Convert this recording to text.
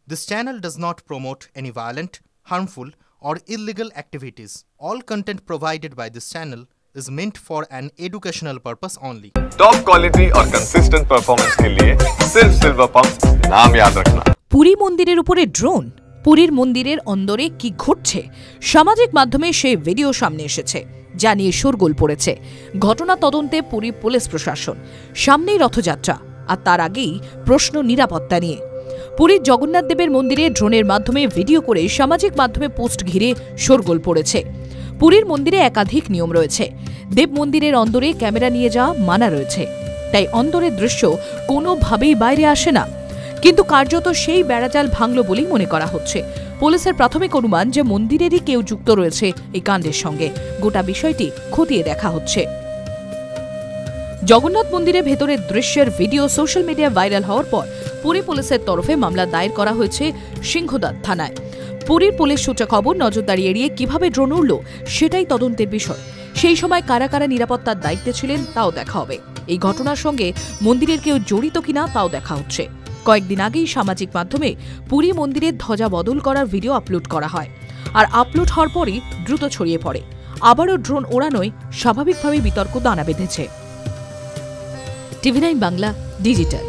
This channel does not promote any violent, harmful, or illegal activities. All content provided by this channel is meant for an educational purpose only. Top quality और consistent performance के लिए सिर्फ silver pumps नाम याद रखना। পুরী মন্দিরের উপরে drone. পুরীর মন্দিরের অন্দরে কি ঘটছে সামাজিক মাধ্যমে সেই ভিডিও সামনে এসেছে, যা নিয়ে শোরগোল পড়েছে। ঘটনা তদন্তে পুরী পুলিশ প্রশাসন। সামনেই রথযাত্রা, আর তার আগেই প্রশ্ন নিরাপত্তা নিয়ে। পুরীর জগন্নাথ দেবের মন্দিরে ড্রোনের মাধ্যমে ভিডিও করে সামাজিক মাধ্যমে পোস্ট ঘিরে শোরগোল পড়েছে। পুরীর মন্দিরে একাধিক নিয়ম রয়েছে। দেব মন্দিরের অন্দরে ক্যামেরা নিয়ে যাওয়া মানা রয়েছে, তাই অন্দরের দৃশ্য কোনোভাবেই বাইরে আসে না। কিন্তু কার্যত সেই বেড়াজাল ভাঙল বলেই মনে করা হচ্ছে। পুলিশের প্রাথমিক অনুমান যে মন্দিরেরই কেউ যুক্ত রয়েছে এই কাণ্ডের সঙ্গে। গোটা বিষয়টি খতিয়ে দেখা হচ্ছে। জগন্নাথ মন্দিরের ভেতরের দৃশ্যের ভিডিও সোশ্যাল মিডিয়ায় ভাইরাল হওয়ার পর পুরী পুলিশের তরফে মামলা দায়ের করা হয়েছে সিংহদাদ থানায়। পুরীর পুলিশ সূত্রে খবর, নজরদারি এড়িয়ে কিভাবে ড্রোন উড়ল সেটাই তদন্তের বিষয়। সেই সময় কারা কারা নিরাপত্তার দায়িত্বে ছিলেন তাও দেখা হবে। এই ঘটনার সঙ্গে মন্দিরের কেউ জড়িত কিনা তাও দেখা হচ্ছে। কয়েকদিন আগেই সামাজিক মাধ্যমে পুরী মন্দিরের ধ্বজা বদল করার ভিডিও আপলোড করা হয়, আর আপলোড হওয়ার পরই দ্রুত ছড়িয়ে পড়ে। আবারও ড্রোন ওড়ানোয় স্বাভাবিকভাবেই বিতর্ক দানা বেঁধেছে। টিভি9 বাংলা ডিজিটাল।